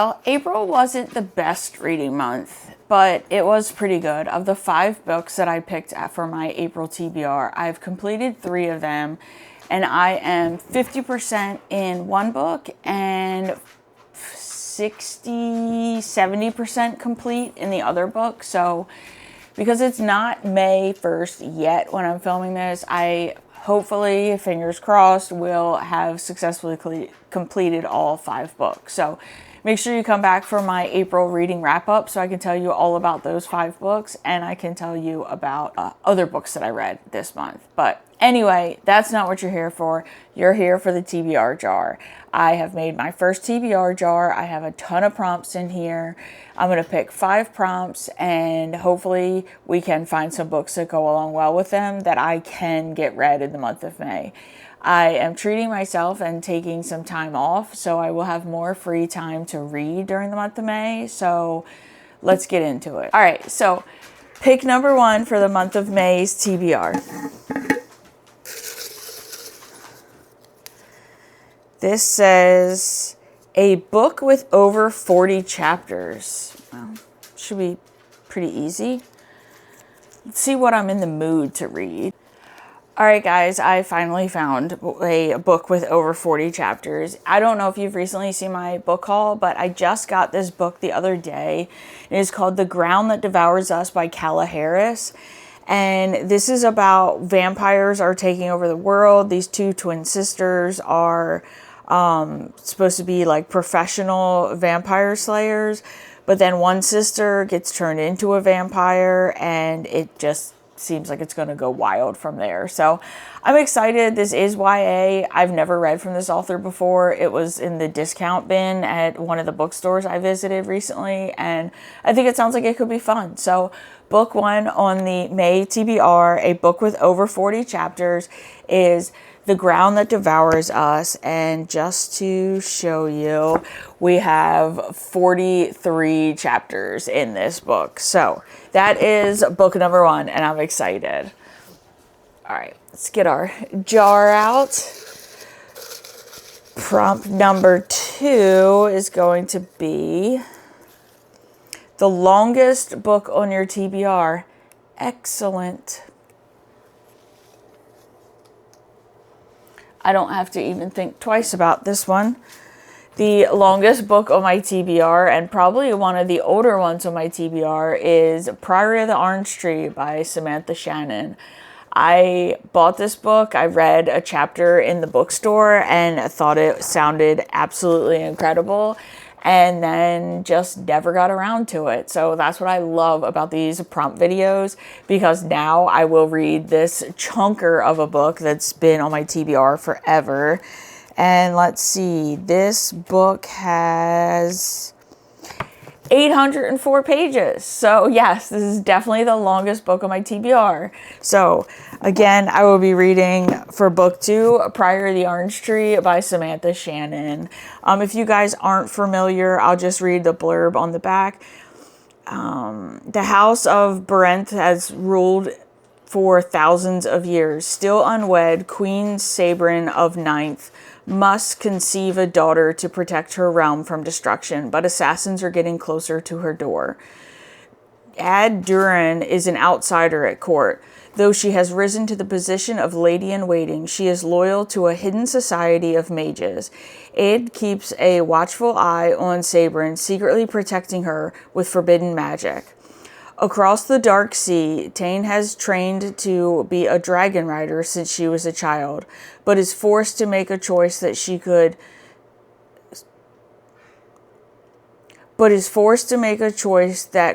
Well, April wasn't the best reading month, but it was pretty good. Of the 5 books that I picked for my April TBR, I've completed 3 of them, and I am 50% in one book and 70% complete in the other book. So because it's not May 1st yet when I'm filming this, I hopefully, fingers crossed, will have successfully completed all 5 books. So make sure you come back for my April reading wrap up so I can tell you all about those 5 books, and I can tell you about other books that I read this month. But anyway, that's not what you're here for. You're here for the TBR jar. I have made my first TBR jar. I have a ton of prompts in here. I'm going to pick 5 prompts, and hopefully we can find some books that go along well with them that I can get read in the month of May. I am treating myself and taking some time off, so I will have more free time to read during the month of May. So let's get into it. All right, so pick number 1 for the month of May's TBR. This says a book with over 40 chapters. Well, should be pretty easy. Let's see what I'm in the mood to read. All right, guys, I finally found a book with over 40 chapters. I don't know if you've recently seen my book haul, but I just got this book the other day. It is called The Ground That Devours Us by Kala Harris. And this is about vampires are taking over the world. These 2 twin sisters are supposed to be like professional vampire slayers. But then one sister gets turned into a vampire, and it just seems like it's going to go wild from there. So I'm excited. This is YA. I've never read from this author before. It was in the discount bin at one of the bookstores I visited recently, and I think it sounds like it could be fun. So book 1 on the May TBR, a book with over 40 chapters, is The Ground That Devours Us. And just to show you, we have 43 chapters in this book. So that is book number 1, and I'm excited. All right, let's get our jar out. Prompt number 2 is going to be the longest book on your TBR. Excellent. I don't have to even think twice about this one. The longest book on my TBR, and probably one of the older ones on my TBR, is Priory of the Orange Tree by Samantha Shannon. I bought this book. I read a chapter in the bookstore and thought it sounded absolutely incredible, and then just never got around to it. So that's what I love about these prompt videos, because now I will read this chunker of a book that's been on my TBR forever. And let's see, this book has 804 pages. So yes, this is definitely the longest book on my TBR. So again, I will be reading for book 2, Priory of the Orange Tree by Samantha Shannon. If you guys aren't familiar, I'll just read the blurb on the back. The House of Berenth has ruled for thousands of years. Still unwed, Queen Sabrin of Ninth must conceive a daughter to protect her realm from destruction, but assassins are getting closer to her door. Ad Duran is an outsider at court. Though she has risen to the position of lady-in-waiting, she is loyal to a hidden society of mages. Ad keeps a watchful eye on Sabrin, secretly protecting her with forbidden magic. Across the dark sea, Tane has trained to be a dragon rider since she was a child, but is forced to make a choice that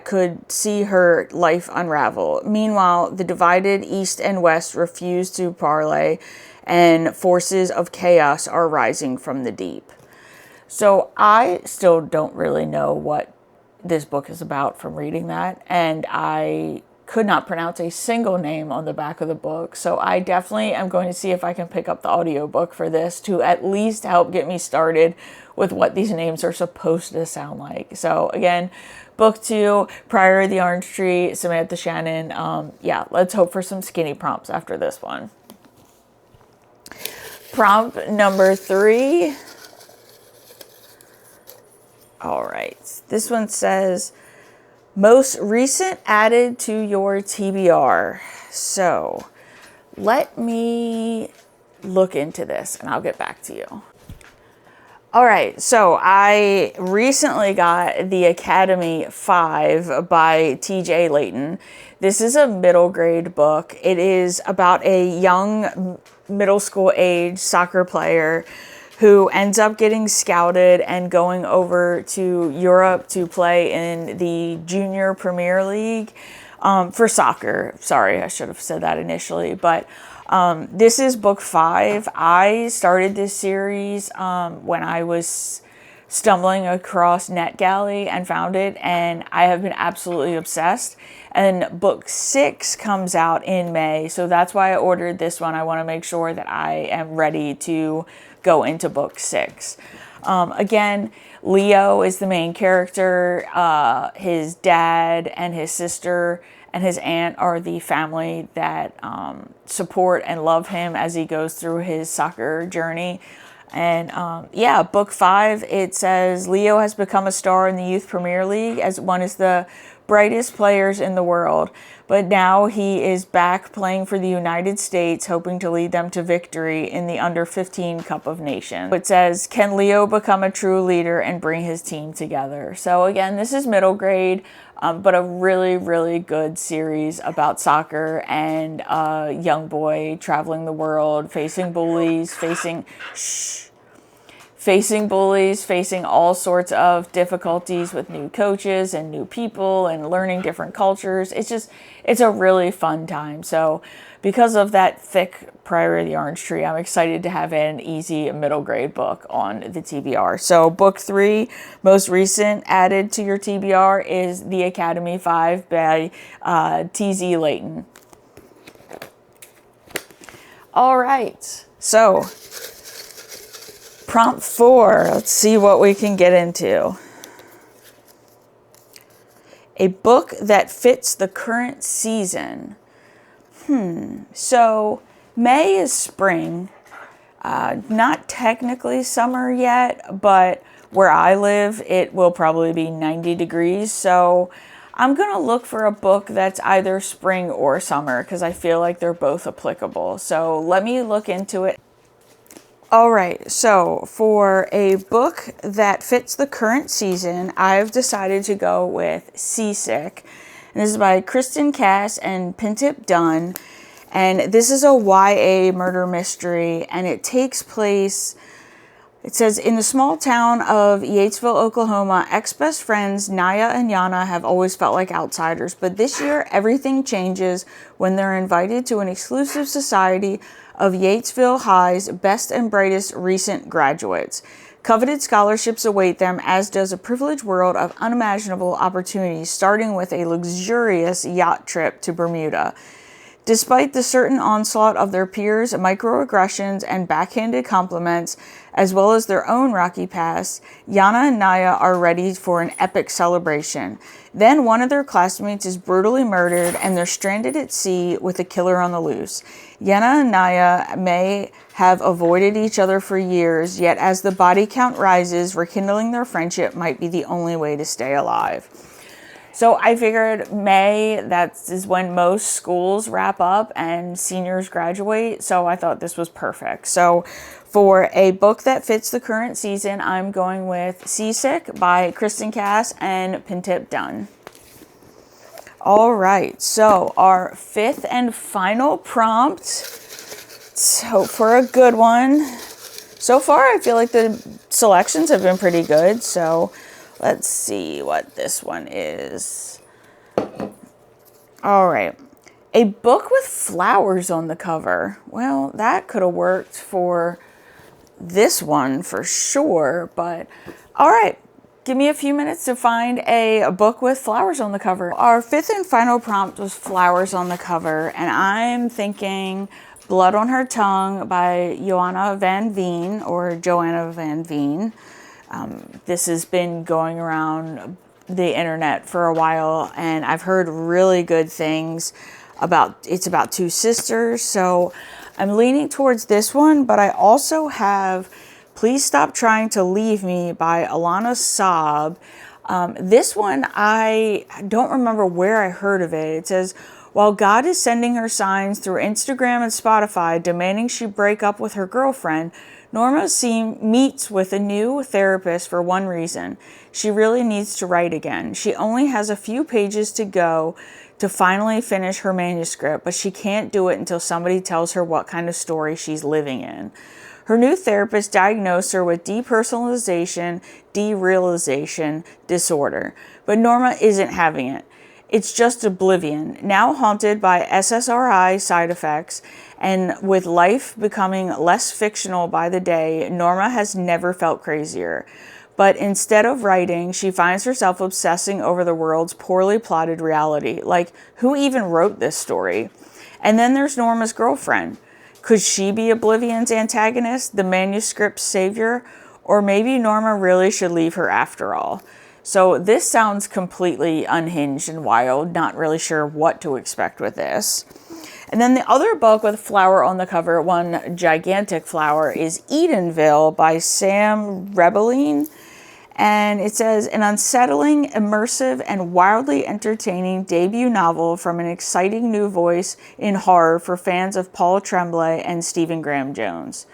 could see her life unravel. Meanwhile, the divided East and West refuse to parley, and forces of chaos are rising from the deep. So I still don't really know what this book is about from reading that, and I could not pronounce a single name on the back of the book. So I definitely am going to see if I can pick up the audiobook for this to at least help get me started with what these names are supposed to sound like. So again, book 2, Priory of the Orange Tree, Samantha Shannon. Yeah, let's hope for some skinny prompts after this one. Prompt number 3. All right. This one says, most recent added to your TBR. So let me look into this and I'll get back to you. All right, so I recently got The Academy 5 by TJ Layton. This is a middle grade book. It is about a young middle school age soccer player who ends up getting scouted and going over to Europe to play in the Junior Premier League for soccer. Sorry, I should have said that initially, but this is book 5. I started this series when I was stumbling across NetGalley and found it, and I have been absolutely obsessed. And book 6 comes out in May, so that's why I ordered this one. I want to make sure that I am ready to go into book 6. Again, Leo is the main character. His dad and his sister and his aunt are the family that support and love him as he goes through his soccer journey. And yeah, book 5, it says Leo has become a star in the Youth Premier League as one of the brightest players in the world. But now he is back playing for the United States, hoping to lead them to victory in the Under-15 Cup of Nations. It says, can Leo become a true leader and bring his team together? So again, this is middle grade, but a really, really good series about soccer and a young boy traveling the world, facing bullies, facing all sorts of difficulties with new coaches and new people and learning different cultures. It's a really fun time. So because of that thick Priory of the Orange Tree, I'm excited to have an easy middle grade book on the TBR. So book 3, most recent added to your TBR, is The Academy 5 by TZ Layton. All right, so prompt 4, let's see what we can get into. A book that fits the current season. So May is spring, not technically summer yet, but where I live, it will probably be 90 degrees. So I'm going to look for a book that's either spring or summer because I feel like they're both applicable. So let me look into it. All right, so for a book that fits the current season, I've decided to go with Seasick. And this is by Kristen Cass and Pintip Dunn. And this is a YA murder mystery, and it takes place, it says, in the small town of Yatesville, Oklahoma, ex-best friends Naya and Yana have always felt like outsiders. But this year, everything changes when they're invited to an exclusive society of Yatesville High's best and brightest recent graduates. Coveted scholarships await them, as does a privileged world of unimaginable opportunities, starting with a luxurious yacht trip to Bermuda. Despite the certain onslaught of their peers, microaggressions, and backhanded compliments, as well as their own rocky past, Yana and Naya are ready for an epic celebration. Then one of their classmates is brutally murdered, and they're stranded at sea with a killer on the loose. Yana and Naya may have avoided each other for years, yet as the body count rises, rekindling their friendship might be the only way to stay alive. So I figured May, that is when most schools wrap up and seniors graduate. So I thought this was perfect. So for a book that fits the current season, I'm going with Seasick by Kristen Cass and Pintip Dunn. All right, so our 5th and final prompt. Let's hope for a good one. So far, I feel like the selections have been pretty good. So let's see what this one is. All right. A book with flowers on the cover. Well, that could have worked for this one for sure, but all right. Give me a few minutes to find a book with flowers on the cover. Our 5th and final prompt was flowers on the cover, and I'm thinking Blood on Her Tongue by Joanna Van Veen, or Joanna Van Veen. This has been going around the internet for a while, and I've heard really good things about, it's about 2 sisters, so I'm leaning towards this one, but I also have Please Stop Trying to Leave Me by Alana Saab. This one, I don't remember where I heard of it. It says, while God is sending her signs through Instagram and Spotify demanding she break up with her girlfriend, Norma meets with a new therapist for one reason. She really needs to write again. She only has a few pages to go to finally finish her manuscript, but she can't do it until somebody tells her what kind of story she's living in. Her new therapist diagnosed her with depersonalization, derealization disorder, but Norma isn't having it. It's just oblivion. Now haunted by SSRI side effects and with life becoming less fictional by the day, Norma has never felt crazier. But instead of writing, she finds herself obsessing over the world's poorly plotted reality. Like, who even wrote this story? And then there's Norma's girlfriend. Could she be Oblivion's antagonist, the manuscript's savior? Or maybe Norma really should leave her after all. So this sounds completely unhinged and wild. Not really sure what to expect with this. And then the other book with a flower on the cover, one gigantic flower, is Edenville by Sam Rebelline. And it says, an unsettling, immersive, and wildly entertaining debut novel from an exciting new voice in horror for fans of Paul Tremblay and Stephen Graham Jones.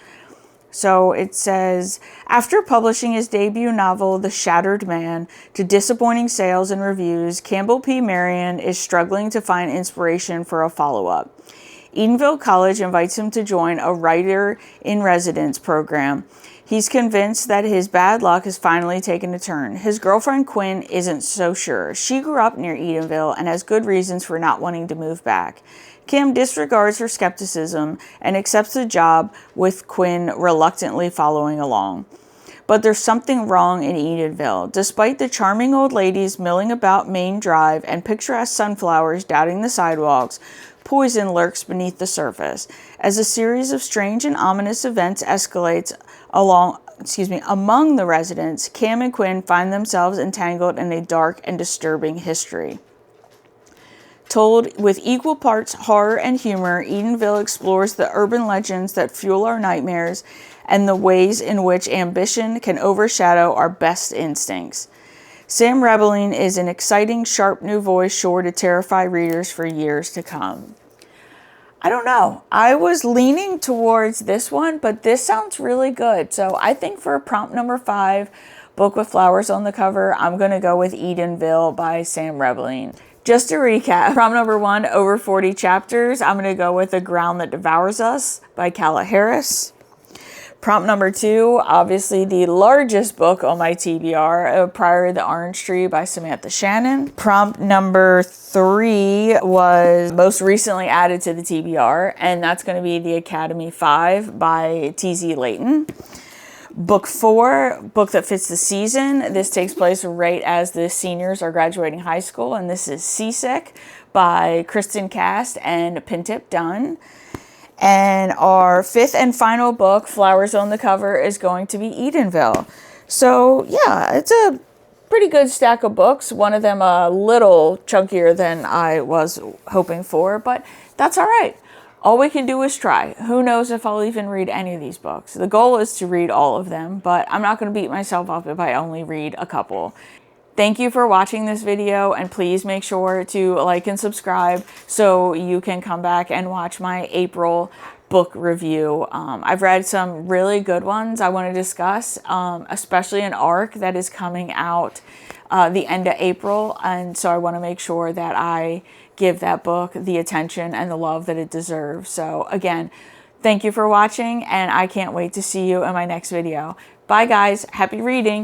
So it says, after publishing his debut novel, The Shattered Man, to disappointing sales and reviews, Campbell P. Marion is struggling to find inspiration for a follow-up. Edenville College invites him to join a writer-in-residence program. He's convinced that his bad luck has finally taken a turn. His girlfriend Quinn isn't so sure. She grew up near Edenville and has good reasons for not wanting to move back. Kim disregards her skepticism and accepts the job, with Quinn reluctantly following along. But there's something wrong in Edenville. Despite the charming old ladies milling about Main Drive and picturesque sunflowers dotting the sidewalks, poison lurks beneath the surface. As a series of strange and ominous events escalates among the residents, Cam and Quinn find themselves entangled in a dark and disturbing history. Told with equal parts horror and humor, Edenville explores the urban legends that fuel our nightmares and the ways in which ambition can overshadow our best instincts. Sam Rebelline is an exciting, sharp new voice sure to terrify readers for years to come. I don't know. I was leaning towards this one, but this sounds really good. So I think for prompt number 5, book with flowers on the cover, I'm going to go with Edenville by Sam Rebelline. Just to recap, prompt number 1, over 40 chapters, I'm going to go with The Ground That Devours Us by Kala Harris. Prompt number 2, obviously the largest book on my TBR, Prior to the Orange Tree by Samantha Shannon. Prompt number 3 was most recently added to the TBR, and that's going to be The Academy 5 by T.Z. Layton. Book 4, book that fits the season. This takes place right as the seniors are graduating high school, and this is Seasick by Kristen Cast and Pintip Dunn. And our 5th and final book, Flowers on the Cover, is going to be Edenville. So yeah, it's a pretty good stack of books. One of them a little chunkier than I was hoping for, but that's all right. All we can do is try. Who knows if I'll even read any of these books. The goal is to read all of them, but I'm not going to beat myself up if I only read a couple. Thank you for watching this video, and please make sure to like and subscribe so you can come back and watch my April book review. I've read some really good ones I want to discuss, especially an arc that is coming out the end of April, and so I want to make sure that I give that book the attention and the love that it deserves. So again, thank you for watching, and I can't wait to see you in my next video. Bye guys, happy reading!